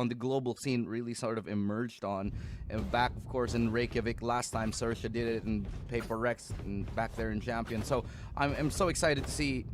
on the global scene really sort of emerged on. And back, of course, in Reykjavik last time, XERXIA did it, and Paper Rex and back there in Champion. So I'm so excited to see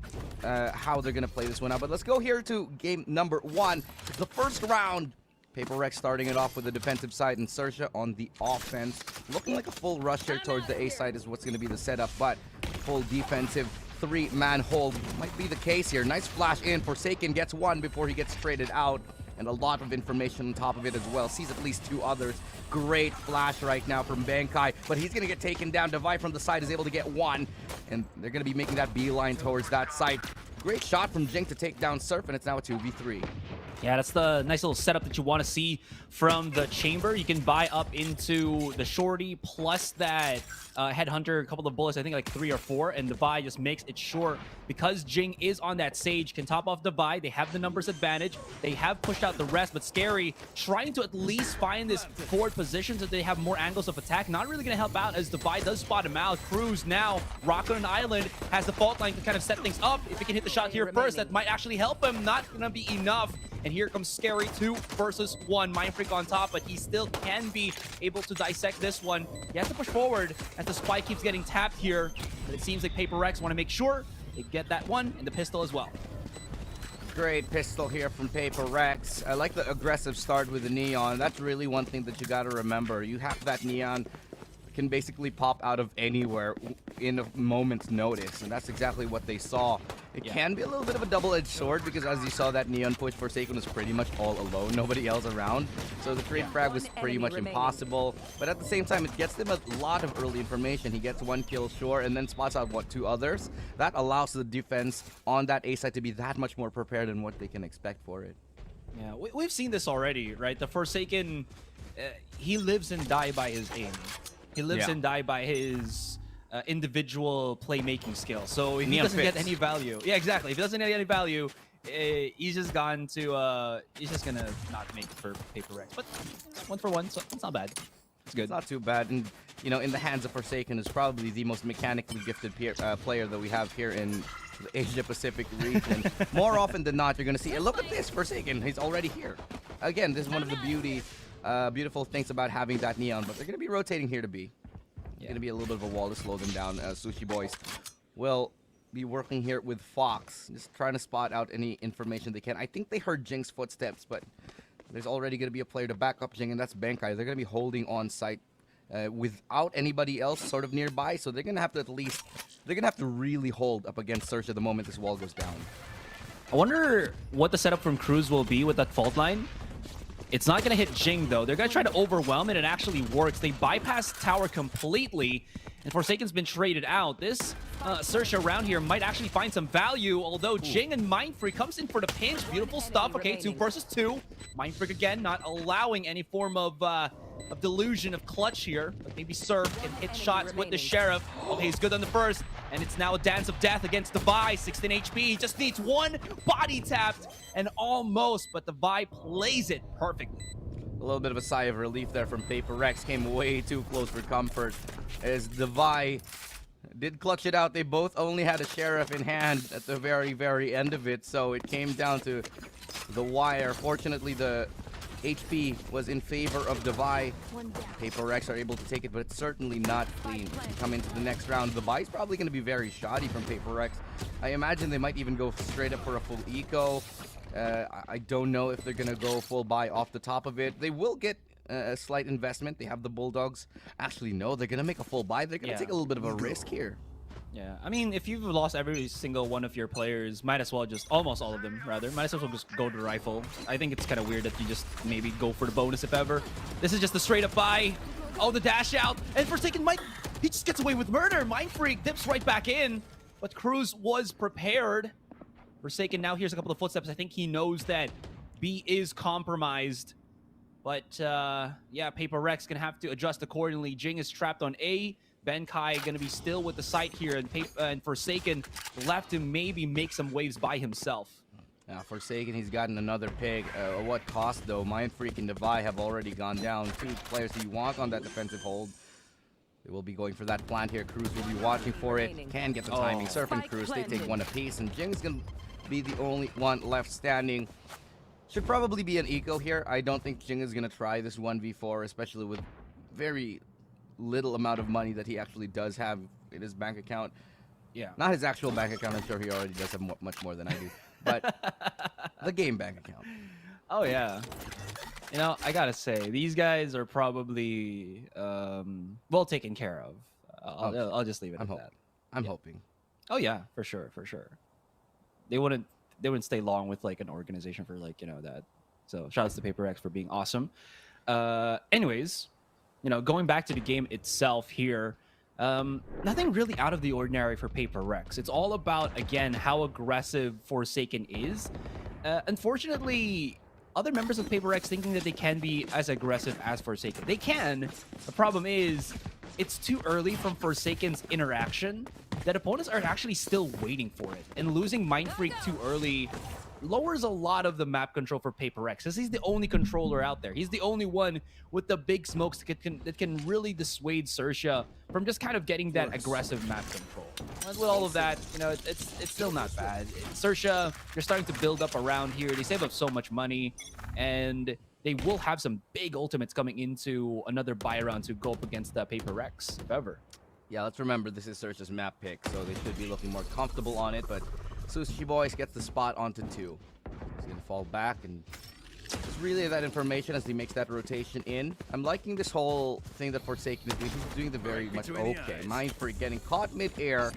how they're going to play this one out. But let's go here to game number 1. It's the first round. Paper Rex starting it off with the defensive side, and XERXIA on the offense. Looking like a full rush here towards the A side is what's going to be the setup, but full defensive 3-man hold might be the case here. Nice flash in. Forsaken gets one before he gets traded out, and a lot of information on top of it as well. Sees at least 2 others. Great flash right now from Bankai, but he's going to get taken down. Devi from the side is able to get one, and they're going to be making that beeline towards that side. Great shot from Jing to take down Surf, and it's now a 2v3. Yeah, that's the nice little setup that you want to see from the chamber. You can buy up into the shorty plus that headhunter, a couple of bullets, I think like 3 or 4, and Devi just makes it short because Jing is on that Sage, can top off Devi. They have the numbers advantage. They have pushed out the rest, but Scary trying to at least find this forward position so they have more angles of attack. Not really going to help out as Devi does spot him out. Cruz now, Rock on an island, has the fault line to kind of set things up. If he can hit the shot here first, that might actually help him. Not going to be enough. And here comes Scary, 2 versus 1. Mindfreak on top, but he still can be able to dissect this one. He has to push forward as the spike keeps getting tapped here. But it seems like Paper Rex want to make sure they get that one and the pistol as well. Great pistol here from Paper Rex. I like the aggressive start with the Neon. That's really one thing that you got to remember. You have that Neon can basically pop out of anywhere in a moment's notice, and that's exactly what they saw. It can be a little bit of a double-edged sword because as you saw, that Neon push, Forsaken was pretty much all alone, nobody else around, so the trade frag was pretty much impossible. But at the same time, it gets them a lot of early information. He gets 1 kill sure and then spots out, what, 2 others? That allows the defense on that A side to be that much more prepared than what they can expect for it. Yeah, we've seen this already, right? The Forsaken, he lives and die by his aim. He lives and die by his individual playmaking skill. So if he doesn't get any value, exactly. If he doesn't get any value, he's just gone to he's just gonna not make it for Paper Rex. But 1 for 1, so it's not bad. It's good. It's not too bad, and you know, in the hands of Forsaken is probably the most mechanically gifted player that we have here in the Asia Pacific region. More often than not, you're gonna see. Look at this, Forsaken. He's already here. Again, this is one of the beautiful things about having that Neon, but they're going to be rotating here to B. It's going to be a little bit of a wall to slow them down. Sushi Boys will be working here with Fox, just trying to spot out any information they can. I think they heard Jing's footsteps, but there's already going to be a player to back up Jing, and that's Bankai. They're going to be holding on site without anybody else sort of nearby, so they're going to have to they're going to have to really hold up against XERXIA the moment this wall goes down. I wonder what the setup from Cruz will be with that fault line. It's not going to hit Jing, though. They're going to try to overwhelm it, and it actually works. They bypass tower completely, and Forsaken's been traded out. This XERXIA around here might actually find some value, although Jing and Mindfreak comes in for the pinch. Beautiful stuff. Okay, 2 versus 2. Mindfreak, again, not allowing any form of delusion of clutch here, but maybe Surf can hit shots with the Sheriff. Okay, he's good on the first, and it's now a dance of death against Devi. 16 HP. He just needs 1 body tapped, and almost, but Devi plays it perfectly. A little bit of a sigh of relief there from Paper Rex. Came way too close for comfort as Devi did clutch it out. They both only had a Sheriff in hand at the very, very end of it, so it came down to the wire. Fortunately, the HP was in favor of Devi. Paper Rex are able to take it, but it's certainly not clean. Come into the next round. Devi's probably going to be very shoddy from Paper Rex. I imagine they might even go straight up for a full eco. I don't know if they're going to go full buy off the top of it. They will get a slight investment. They have the Bulldogs. Actually, no, they're going to make a full buy. They're going to take a little bit of a risk here. Yeah, I mean, if you've lost every single one of your players, might as well just, almost all of them, rather, might as well just go to rifle. I think it's kind of weird that you just maybe go for the bonus if ever. This is just a straight up buy. Oh, the dash out. And Forsaken might, he just gets away with murder. Mindfreak dips right back in. But Cruz was prepared. Forsaken now hears a couple of footsteps. I think he knows that B is compromised. But, yeah, Paper Rex going to have to adjust accordingly. Jing is trapped on A. Bankai going to be still with the site here, and Forsaken left to maybe make some waves by himself. Now, Forsaken, he's gotten another pig. At what cost, though? Mindfreak and Devi have already gone down. 2 players he wants on that defensive hold. They will be going for that plant here. Cruz will be watching for it. Can get the timing. Surf and Cruz, they take 1 apiece, and Jing's going to be the only one left standing. Should probably be an eco here. I don't think Jing is gonna try this 1v4, especially with very little amount of money that he actually does have in his bank account. Yeah. Not his actual bank account. I'm sure he already does have much more than I do. But the game bank account. Oh yeah. You know, I gotta say, these guys are probably well taken care of. I'll just leave it at that. I'm hoping. Oh yeah, for sure, for sure. They wouldn't stay long with like an organization for like, you know, that. So shout out to Paper X for being awesome. Anyways, you know, going back to the game itself here, nothing really out of the ordinary for Paper Rex. It's all about, again, how aggressive Forsaken is. Unfortunately, other members of Paper Rex thinking that they can be as aggressive as Forsaken. They can. The problem is, it's too early from Forsaken's interaction that opponents are actually still waiting for it. And losing Mind Freak too early lowers a lot of the map control for Paper X, because he's the only controller out there. He's the only one with the big smokes that can really dissuade XERXIA from just kind of getting that aggressive map control. And with all of that, you know, it's still not bad. XERXIA, they're starting to build up around here. They save up so much money, and they will have some big ultimates coming into another buy round to go up against the Paper X, if ever. Yeah, let's remember this is XERXIA's map pick, so they should be looking more comfortable on it, but Sushi Boys gets the spot onto 2. He's gonna fall back and just relay that information as he makes that rotation in. I'm liking this whole thing that Forsaken is doing. He's doing the very much okay. Mind Freak getting caught mid-air.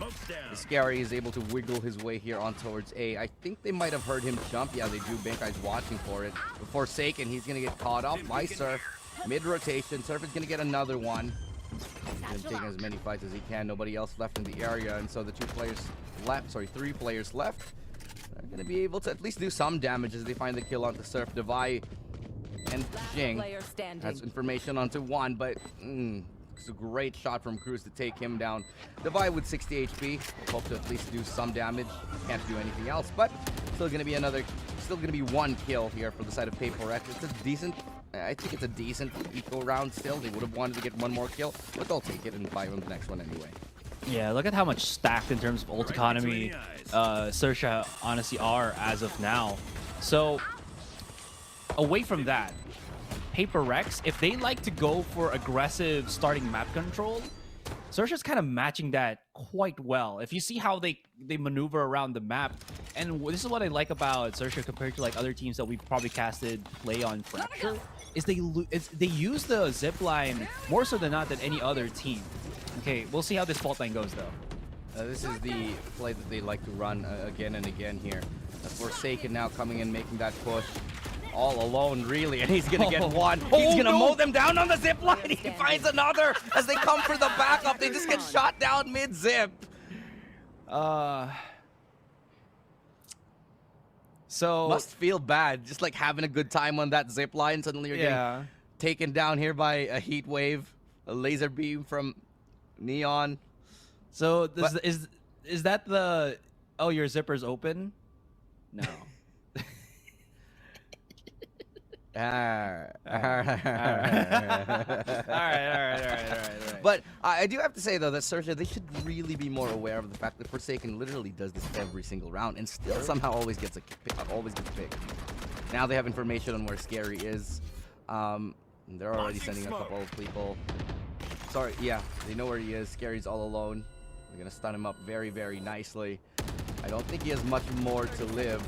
Scary is able to wiggle his way here on towards A. I think they might have heard him jump. Yeah, they do. Benkai's watching for it. But Forsaken, he's gonna get caught off by Surf. Mid-rotation. Surf is gonna get another one. He's taking as many fights as he can. Nobody else left in the area, and so the 3 players left are going to be able to at least do some damage as they find the kill onto Surf. Devi and Jing has information onto 1, but it's a great shot from Cruz to take him down. Devi with 60 HP, hope to at least do some damage. Can't do anything else, but still going to be 1 kill here for the side of Paper X. It's a decent, I think it's a decent eco round still. They would have wanted to get 1 more kill, but they'll take it and buy them the next one anyway. Yeah, look at how much stacked in terms of ult economy XERXIA honestly are as of now. So, away from that, Paper Rex, if they like to go for aggressive starting map control, XERXIA's kind of matching that quite well. If you see how they maneuver around the map, and this is what I like about XERXIA compared to like other teams that we've probably casted play on Fracture, is they use the zipline more so than not than any other team. Okay, we'll see how this fault line goes though. This is the play that they like to run again and again here. Forsaken now coming in, making that push. All alone, really, and he's gonna get 1. He's gonna mow them down on the zip line. He finds another as they come for the backup. They just get shot down mid-zip. So must feel bad, just like having a good time on that zip line. Suddenly you're getting taken down here by a heat wave, a laser beam from Neon. So is that the your zipper's open? No. All right. But I do have to say though that XERXIA, they should really be more aware of the fact that Forsaken literally does this every single round and still somehow always gets picked. Now they have information on where Scary is. They're already sending a couple of people. Sorry, yeah, they know where he is. Scary's all alone. They're gonna stun him up very, very nicely. I don't think he has much more to live.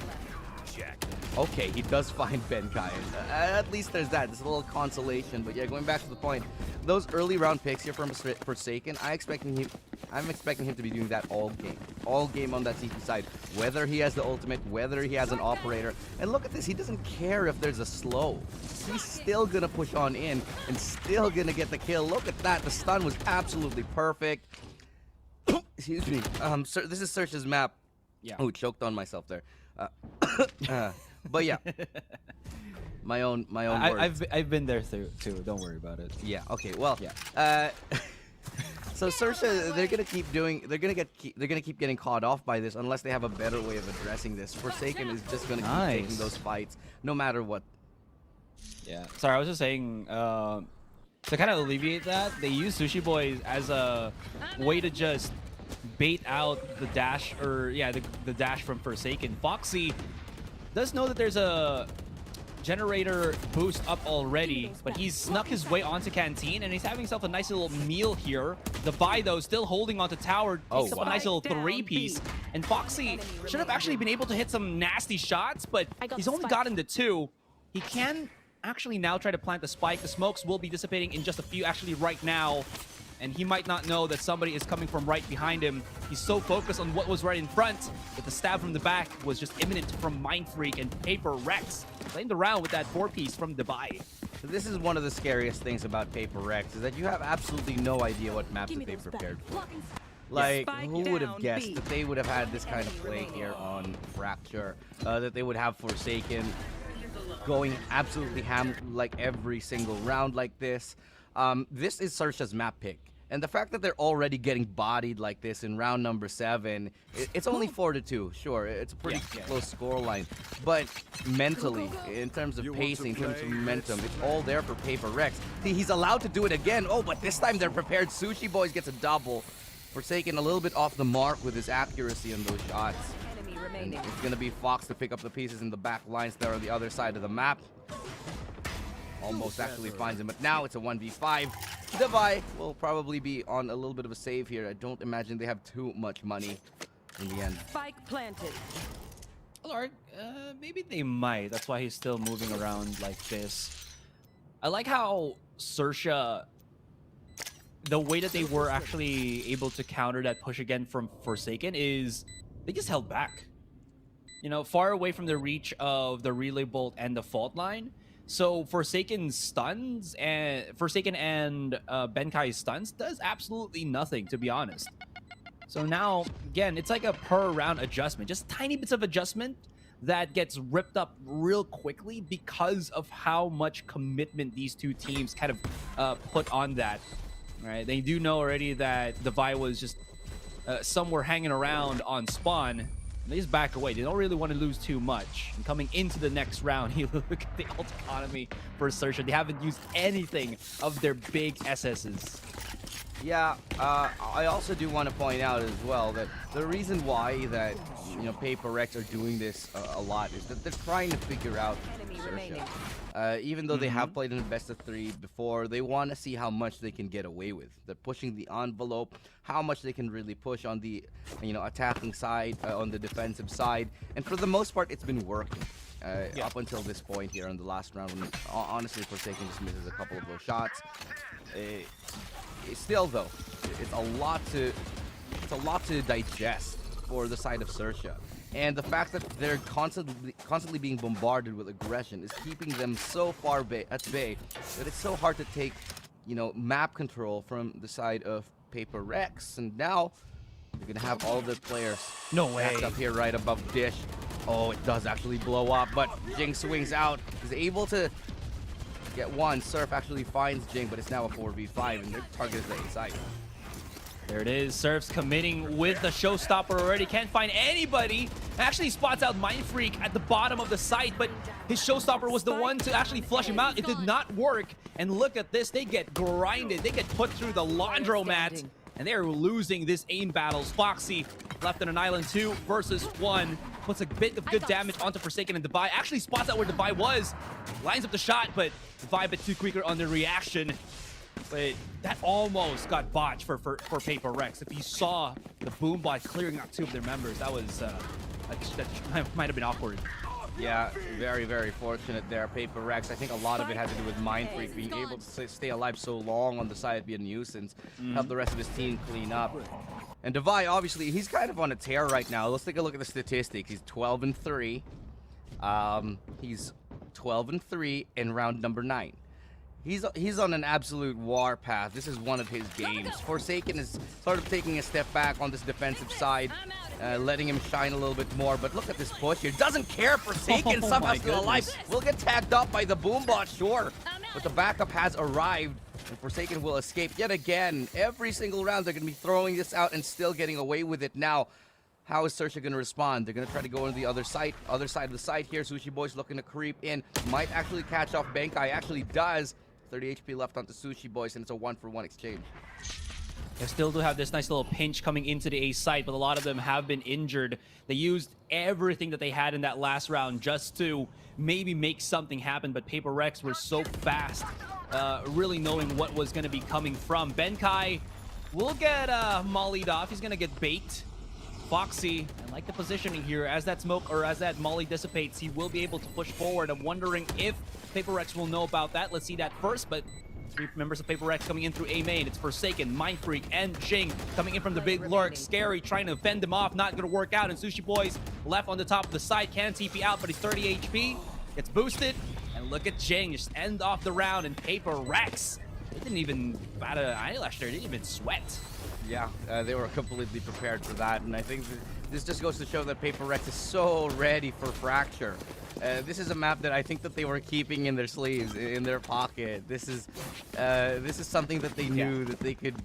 Okay, he does find Benkai. At least there's that. It's a little consolation. But yeah, going back to the point, those early round picks here from Forsaken, I'm expecting him to be doing that all game on that CT side. Whether he has the ultimate, whether he has an operator. And look at this, he doesn't care if there's a slow. He's still gonna push on in and still gonna get the kill. Look at that. The stun was absolutely perfect. Excuse me. This is XERXIA's map. Yeah. Oh, choked on myself there. But yeah, my own words. I've been there too. Don't worry about it. Yeah. Okay. Well. Yeah. So XERXIA, they're gonna keep getting caught off by this unless they have a better way of addressing this. Forsaken is just gonna keep taking those fights no matter what. Yeah. Sorry, I was just saying. To kind of alleviate that, they use Sushi Boys as a way to just bait out the dash, or the dash from Forsaken. Foxy does know that there's a generator boost up already, but he's snuck his way onto Canteen, and he's having himself a nice little meal here. The buy, though, still holding onto Tower, takes up a nice little 3-piece. And Foxy should have actually been able to hit some nasty shots, but he's only gotten the 2. He can actually now try to plant the spike. The smokes will be dissipating in just a few, actually right now. And he might not know that somebody is coming from right behind him. He's so focused on what was right in front that the stab from the back was just imminent from Mindfreak, and Paper Rex playing around with that 4-piece from Dubai. So this is one of the scariest things about Paper Rex, is that you have absolutely no idea what maps that they prepared for. Like, who would have guessed that they would have had this kind of play here on Fracture, that they would have Forsaken going absolutely ham like every single round like this. This is XERXIA's map pick. And the fact that they're already getting bodied like this in round number 7, it's only 4-2. Sure, it's a pretty close scoreline. But mentally, in terms of pacing, in terms of momentum, it's all there for Paper Rex. See, he's allowed to do it again. Oh, but this time they're prepared. Sushi Boys gets a double. Forsaken a little bit off the mark with his accuracy on those shots. And it's going to be Fox to pick up the pieces in the back lines there on the other side of the map. Almost actually finds him, but now it's a 1v5. Dubai will probably be on a little bit of a save here. I don't imagine they have too much money in the end. Spike planted. Lord, maybe they might. That's why he's still moving around like this. I like how XERXIA, the way that they were actually able to counter that push again from Forsaken is they just held back. You know, far away from the reach of the relay bolt and the fault line. So Forsaken's stuns and Benkai's stuns does absolutely nothing, to be honest. So now, again, it's like a per round adjustment, just tiny bits of adjustment that gets ripped up real quickly because of how much commitment these two teams kind of put on that. Right? They do know already that the Vi was just somewhere hanging around on spawn. They just back away. They don't really want to lose too much. And coming into the next round, you look at the ult economy for XERXIA. They haven't used anything of their big SSs. Yeah, I also do want to point out as well that the reason why that Paper Rex are doing this a lot is that they're trying to figure out XERXIA. Even though they have played in a best of 3 before, they want to see how much they can get away with. They're pushing the envelope, how much they can really push on the attacking side, on the defensive side, and for the most part, it's been working. Up until this point here in the last round, when honestly Forsaken just misses a couple of those shots. Still though, it's a lot to digest for the side of XERXIA. And the fact that they're constantly being bombarded with aggression is keeping them so far at bay that it's so hard to take, map control from the side of Paper Rex. And now they're gonna have all the players stacked up here right above Dish. Oh, it does actually blow up, but Jing swings out. He's able to get one. Surf actually finds Jing, but it's now a 4v5, and their target is the inside. There it is. Surf's committing with the showstopper already. Can't find anybody. Actually spots out Mindfreak at the bottom of the site, but his showstopper was the one to actually flush him out. It did not work. And look at this. They get grinded. They get put through the laundromat. And they're losing this aim battles. Foxy left on an island 2 versus 1. Puts a bit of good damage onto Forsaken, and Dubai actually spots out where Dubai was. Lines up the shot, but Dubai a bit too quicker on the reaction. But that almost got botched for Paper Rex. If you saw the boom bot clearing out 2 of their members, that was that might have been awkward. Yeah, very, very fortunate there, Paper Rex. I think a lot of it had to do with Mindfreak being able to stay alive so long on the side, be a nuisance, help the rest of his team clean up. And Dubai, obviously, he's kind of on a tear right now. Let's take a look at the statistics. He's 12-3. He's 12-3 in round number 9. He's on an absolute war path. This is one of his games. Forsaken is sort of taking a step back on this defensive side, letting him shine a little bit more. But look at this push here. Doesn't care. Forsaken somehow still alive. Will get tagged up by the Boombot, sure. But the backup has arrived, and Forsaken will escape yet again. Every single round, they're going to be throwing this out and still getting away with it now. How is XERXIA going to respond? They're going to try to go into the other side of the site here. Sushi Boy's looking to creep in. Might actually catch off Benkai. Actually does. 30 HP left onto Sushi Boys, and it's a 1-for-1 exchange. They still do have this nice little pinch coming into the A site, but a lot of them have been injured. They used everything that they had in that last round just to maybe make something happen, but Paper Rex were so fast, really knowing what was going to be coming from. Benkai will get mollied off. He's going to get baked. Foxy, I like the positioning here. As that smoke or as that molly dissipates, he will be able to push forward. I'm wondering if Paper Rex will know about that. Let's see that first, but 3 members of Paper Rex coming in through A main. It's Forsaken, Mind Freak, and Jing coming in from the big lurk. Scary trying to fend him off. Not going to work out. And Sushi Boy's left on the top of the side. Can TP out, but he's 30 HP. Gets boosted. And look at Jing just end off the round. And Paper Rex, they didn't even bat an eyelash there. They didn't even sweat. Yeah, they were completely prepared for that. And I think this just goes to show that Paper Rex is so ready for Fracture. This is a map that I think that they were keeping in their sleeves, in their pocket. This is something that they knew that they could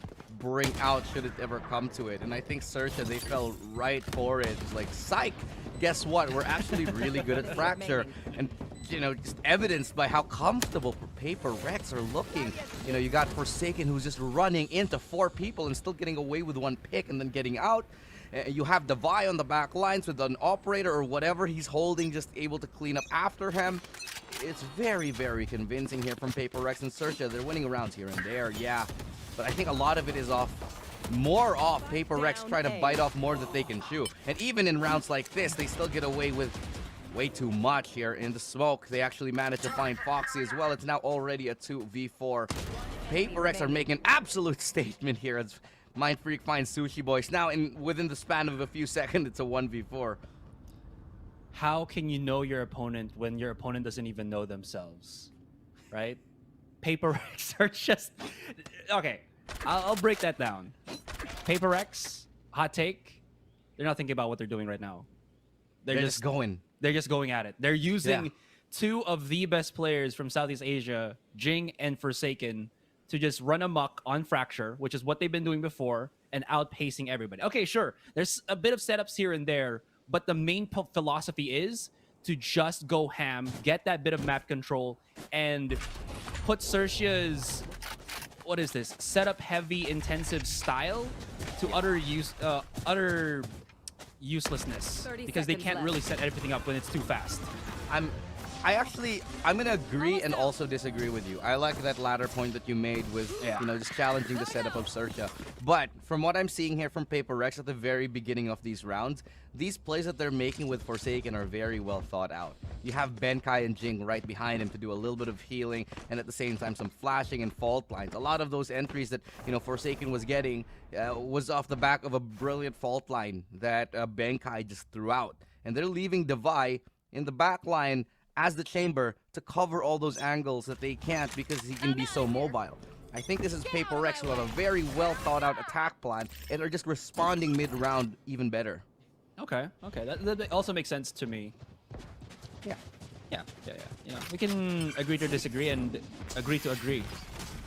bring out should it ever come to it. And I think XERXIA, they fell right for it. It's like, psych, guess what? We're actually really good at Fracture. And, you know, just evidenced by how comfortable Paper Rex are looking. You know, you got Forsaken who's just running into 4 people and still getting away with 1 pick and then getting out. You have Devi on the back lines with an operator or whatever he's holding, just able to clean up after him. It's very, very convincing here from Paper Rex and XERXIA. They're winning rounds here and there, yeah. But I think a lot of it is more off Paper Rex trying to bite off more that they can chew. And even in rounds like this, they still get away with way too much here in the smoke. They actually managed to find Foxy as well. It's now already a 2v4. Paper Rex are making an absolute statement here as Mind Freak finds Sushi Boys. Now, within the span of a few seconds, it's a 1v4. How can you know your opponent when your opponent doesn't even know themselves, right? Paper Rex are just... Okay, I'll break that down. Paper Rex, hot take, they're not thinking about what they're doing right now. They're just going. They're just going at it. They're using 2 of the best players from Southeast Asia, Jing and Forsaken, to just run amok on Fracture, which is what they've been doing before, and outpacing everybody. Okay, sure, there's a bit of setups here and there, but the main philosophy is to just go ham, get that bit of map control, and put XERXIA's, what is this, setup heavy intensive style to utter uselessness, because they can't really set everything up when it's too fast. I'm gonna agree and also disagree with you. I like that latter point that you made with you know, just challenging the setup of XERXIA. But from what I'm seeing here from Paper Rex at the very beginning of these rounds, these plays that they're making with Forsaken are very well thought out. You have Benkai and Jing right behind him to do a little bit of healing, and at the same time some flashing and fault lines. A lot of those entries that, you know, Forsaken was getting was off the back of a brilliant fault line that Benkai just threw out. And they're leaving Devi in the back line as the chamber to cover all those angles that they can't because he can be so mobile. I think this is Paper Rex who have a very well thought out attack plan and are just responding mid-round even better. Okay, that also makes sense to me. Yeah. You know, we can agree to disagree and agree to agree.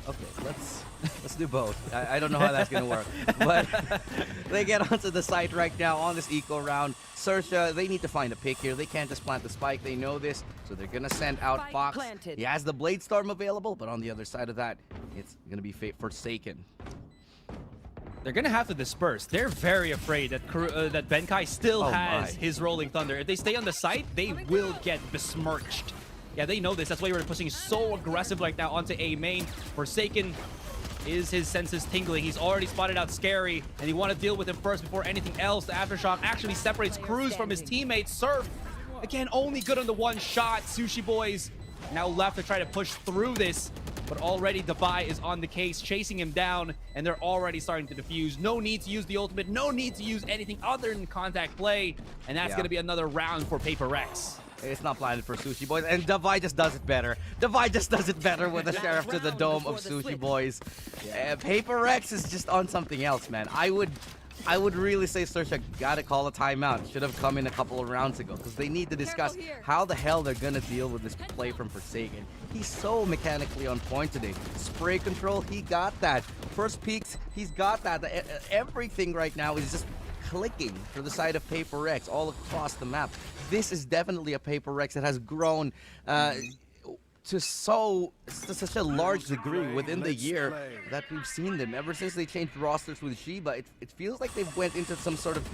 Okay, let's do both. I don't know how that's gonna work, but they get onto the site right now on this eco round. XERXIA, they need to find a pick here. They can't just plant the spike. They know this, so they're gonna send out Fox. He has the Blade Storm available, but on the other side of that, it's gonna be Forsaken. They're gonna have to disperse. They're very afraid that that Benkai still has his Rolling Thunder. If they stay on the site, they will get besmirched. Yeah, they know this. That's why we're pushing so aggressive right now onto A main. Forsaken is his senses tingling. He's already spotted out Scary, and you want to deal with him first before anything else. The Aftershock actually separates Cruz from his teammate. Surf, again, only good on the 1 shot. Sushi Boys now left to try to push through this, but already Devi is on the case, chasing him down, and they're already starting to defuse. No need to use the ultimate, no need to use anything other than contact play, and that's going to be another round for Paper Rex. It's not planted for Sushi Boys, and Devi just does it better. Devi just does it better with the Sheriff to the dome of Sushi Boys. Paper Rex is just on something else, man. I would really say XERXIA gotta call a timeout. Should have come in a couple of rounds ago, because they need to discuss how the hell they're gonna deal with this play from Forsaken. He's so mechanically on point today. Spray control, he got that. First peaks, he's got that. Everything right now is just clicking for the side of Paper Rex all across the map. This is definitely a Paper Rex that has grown to such a large degree within the year that we've seen them. Ever since they changed rosters with Shiba, it feels like they've went into some sort of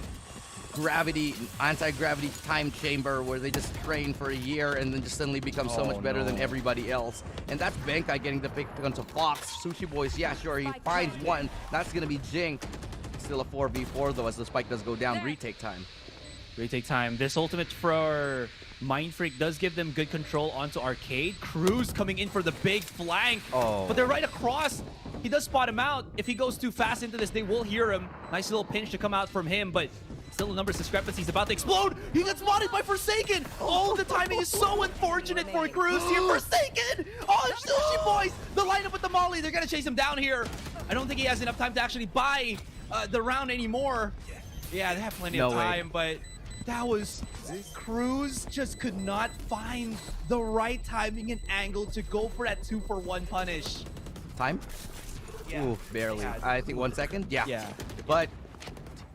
anti-gravity time chamber where they just train for a year and then just suddenly become so much better than everybody else. And that's Benkai getting the pick onto Fox. Sushi Boys, yeah, sure, he finds one. That's gonna be Jing. Still a 4v4 though, as the spike does go down. Retake time. Retake time. This ultimate for Mind Freak does give them good control onto Arcade. Cruz coming in for the big flank. Oh. But they're right across. He does spot him out. If he goes too fast into this, they will hear him. Nice little pinch to come out from him, but still a numbers discrepancy. He's about to explode. He gets spotted by Forsaken. Oh, the timing is so unfortunate for Cruz here. Forsaken. Oh, Sushi Boys. The lineup with the Molly. They're going to chase him down here. I don't think he has enough time to actually buy the round anymore. Yeah, they have plenty of time, but that was... Cruz just could not find the right timing and angle to go for that 2-for-1 punish. Time? Yeah. Ooh, barely. Yeah. I think 1 second? Yeah. But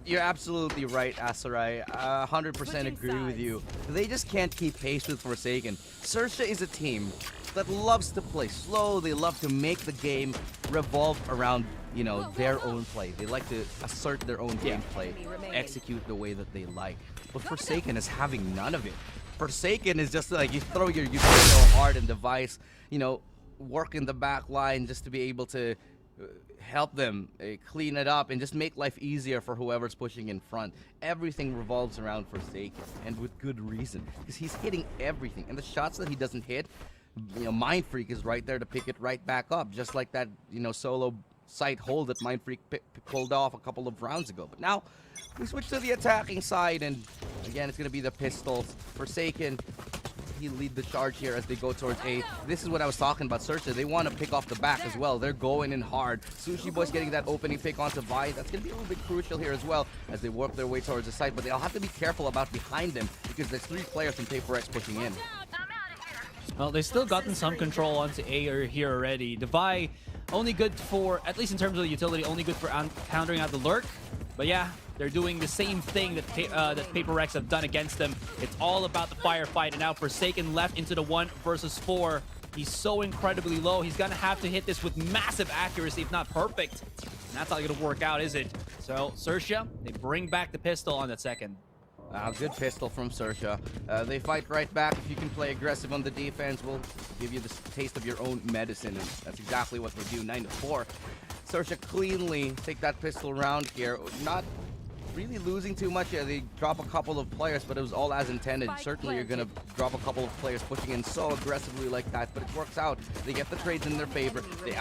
you're absolutely right, Asarai. 100% agree with you. They just can't keep pace with Forsaken. XERXIA is a team that loves to play slow. They love to make the game revolve around, you know, their own play. They like to assert their own gameplay, execute the way that they like. But Forsaken is having none of it. Forsaken is just like, you throw your hard and device, you know, work in the back line just to be able to help them clean it up and just make life easier for whoever's pushing in front. Everything revolves around Forsaken, and with good reason, because he's hitting everything. And the shots that he doesn't hit, you know, Mind Freak is right there to pick it right back up, just like that, you know, solo site hold that Mind Freak pulled off a couple of rounds ago. But now we switch to the attacking side, and again, it's going to be the pistols. Forsaken, he lead the charge here as they go towards A. This is what I was talking about, XERXIA. They want to pick off the back as well. They're going in hard. Sushi Boys getting that opening pick onto Vi. That's going to be a little bit crucial here as well as they work their way towards the site. But they'll have to be careful about behind them because there's 3 players from Paper X pushing in. Well, they've still gotten some control onto A here already. Devi, only good for, at least in terms of the utility, only good for countering out the lurk. But yeah, they're doing the same thing that Paper Rex have done against them. It's all about the firefight, and now Forsaken left into the 1 versus 4. He's so incredibly low. He's gonna have to hit this with massive accuracy, if not perfect. And that's not gonna work out, is it? So XERXIA, they bring back the pistol on that second. Good pistol from XERXIA. They fight right back. If you can play aggressive on the defense, we'll give you the taste of your own medicine, and that's exactly what they do. 9-4. XERXIA cleanly take that pistol round here. Not really losing too much. Yeah, they drop a couple of players, but it was all as intended. Certainly you're going to drop a couple of players pushing in so aggressively like that, but it works out. They get the trades in their favor. They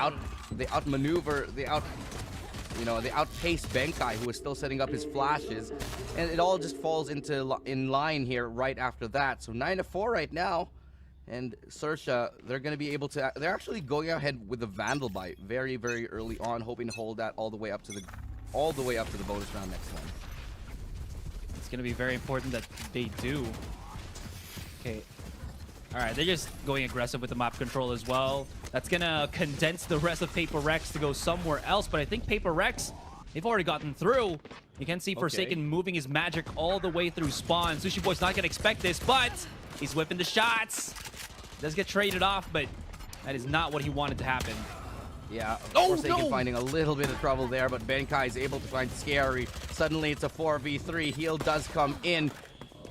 outmaneuver, they outpace Benkai, who is still setting up his flashes, and it all just falls in line here right after that. So 9-4 right now, and XERXIA, they're going to be able to. They're actually going ahead with the Vandal bite very, very early on, hoping to hold that all the way up to the bonus round next one. It's going to be very important that they do. Okay. All right, they're just going aggressive with the map control as well. That's going to condense the rest of Paper Rex to go somewhere else, but I think Paper Rex, they've already gotten through. You can see Forsaken moving his magic all the way through spawn. Sushi Boy's not going to expect this, but he's whipping the shots. Does get traded off, but that is not what he wanted to happen. Yeah, Forsaken finding a little bit of trouble there, but Benkai is able to find Scary. Suddenly it's a 4v3. Heal does come in.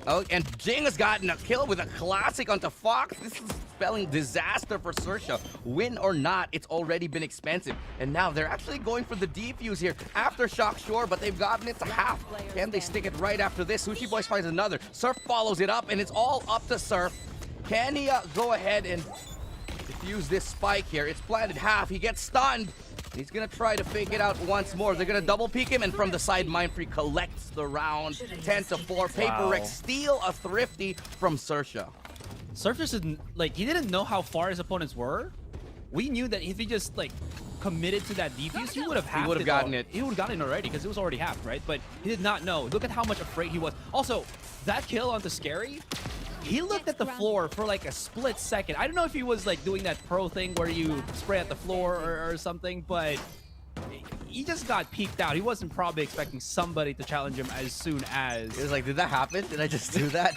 Oh, and Jing has gotten a kill with a classic onto Fox. This is spelling disaster for XERXIA. Win or not, it's already been expensive. And now they're actually going for the defuse here. Aftershock, sure, but they've gotten it to half. Can they stick it right after this? Sushi Boys finds another. Surf follows it up, and it's all up to Surf. Can he go ahead and defuse this spike here? It's planted half. He gets stunned. He's going to try to fake it out once more. They're going to double peek him, and from the side, Mind Freak collects the round. 10-4. Paper Rex steal a thrifty from XERXIA. XERXIA, like, he didn't know how far his opponents were. We knew that if he just, like, committed to that defuse, he would have gotten it. He would have gotten it already because it was already half, right? But he did not know. Look at how much afraid he was. Also, that kill onto Scary, he looked at the floor for like a split second. I don't know if he was like doing that pro thing where you spray at the floor or something, but he just got peeked out. He wasn't probably expecting somebody to challenge him as soon as... He was like, did that happen? Did I just do that?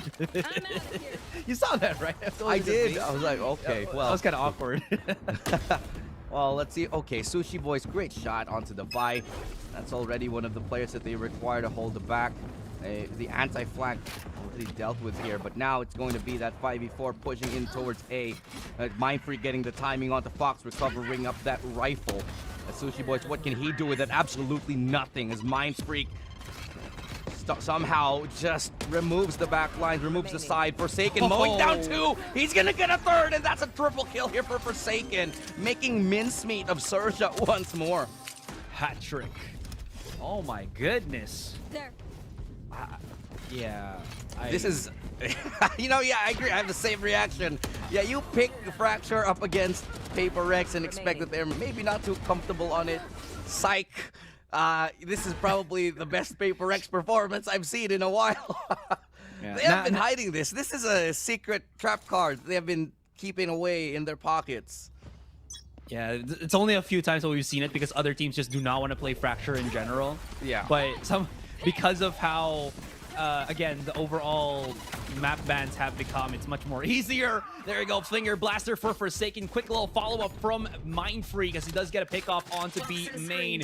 You saw that, right? I did. I was like, okay, well. That was kind of awkward. Well, let's see. Okay, Sushi Boys, great shot onto the Vi. That's already one of the players that they require to hold the back. The anti-flank already dealt with here, but now it's going to be that 5v4 pushing in towards A. Mindfreak getting the timing onto Fox, recovering up that rifle. Sushi Boys, what can he do with it? Absolutely nothing, as Mindfreak somehow just removes the back lines, removes the side. Forsaken mowing down 2. He's gonna get a 3rd, and that's a triple kill here for Forsaken, making mincemeat of SHEDULES once more. Hat trick. Oh my goodness. There. Yeah. This is, you know, yeah, I agree. I have the same reaction. Yeah, you pick Fracture up against Paper Rex and expect that they're maybe not too comfortable on it. Psych. This is probably the best Paper Rex performance I've seen in a while. Yeah. They have been hiding this. This is a secret trap card they have been keeping away in their pockets. Yeah, it's only a few times that we've seen it because other teams just do not want to play Fracture in general. Yeah. But because of how, again, the overall map bans have become, it's much more easier. There you go, Finger Blaster for Forsaken. Quick little follow-up from Mindfreak as he does get a pick off onto B main.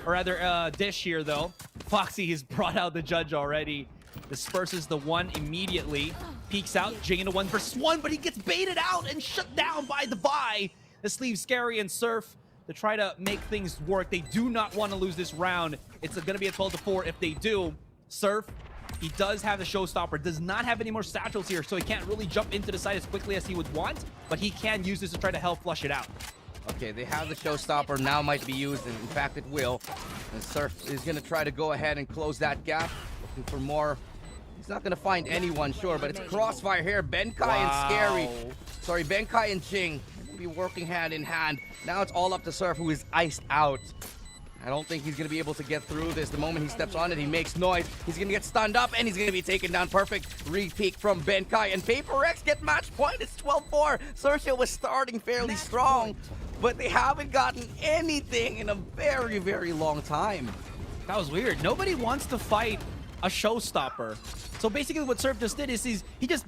Or rather, Dish here, though. Foxy has brought out the judge already. Disperses the 1 immediately. Peeks out, Jing into 1 versus 1, but he gets baited out and shut down by the Vi. This leaves Scary and Surf to try to make things work. They do not want to lose this round. It's going to be a 12-4 if they do. Surf, he does have the showstopper, does not have any more satchels here, so he can't really jump into the side as quickly as he would want, but he can use this to try to help flush it out. Okay, they have the showstopper, now might be used, and in fact it will. And Surf is going to try to go ahead and close that gap, looking for more. He's not going to find anyone, sure, but it's Crossfire here. Benkai and Scary. Sorry, Benkai and Jing. Be working hand in hand. Now it's all up to Surf, who is iced out. I don't think he's going to be able to get through this. The moment he steps on it, he makes noise. He's going to get stunned up, and he's going to be taken down. Perfect re-peek from Benkai. And Paper Rex get match point. It's 12-4. XERXIA was starting fairly strong, but they haven't gotten anything in a very, very long time. That was weird. Nobody wants to fight a showstopper. So basically what Surf just did is he just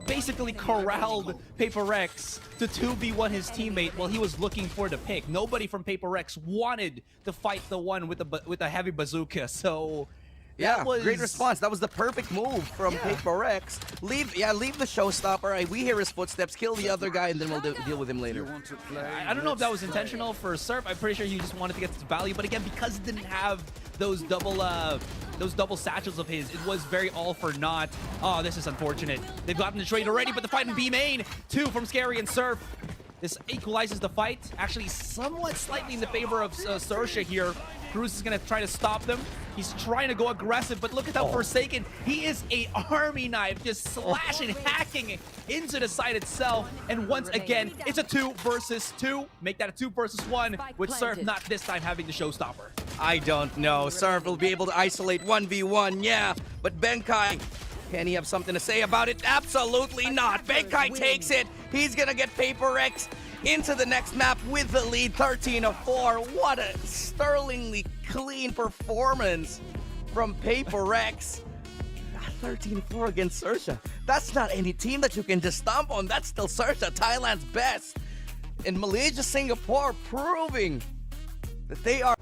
basically corralled Paper Rex to 2v1 his teammate while he was looking for the pick. Nobody from Paper Rex wanted to fight the one with the heavy bazooka. So yeah, that was great response. That was the perfect move from Paper Rex. Leave the showstopper. We hear his footsteps. Kill the other guy, and then we'll deal with him later. I don't know if that was intentional for Surf. I'm pretty sure he just wanted to get this value, but again, because he didn't have those double satchels of his, it was very all for naught. Oh, this is unfortunate. They've gotten the trade already, but the fight in B main, 2 from Scary and Surf. This equalizes the fight, actually somewhat slightly in the favor of XERXIA here. Cruz is going to try to stop them. He's trying to go aggressive, but look at how Forsaken. He is a army knife, just slashing, hacking into the side itself. And once again, it's a 2 versus 2. Make that a 2 versus 1, with Surf not this time having the showstopper. I don't know. Surf will be able to isolate 1v1, yeah. But Benkai, can he have something to say about it? Absolutely not. Benkai takes it. He's going to get Paper Rex into the next map with the lead, 13-4. What a sterlingly clean performance from Paper Rex. 13-4 against XERXIA. That's not any team that you can just stomp on. That's still XERXIA, Thailand's best. And Malaysia, Singapore proving that they are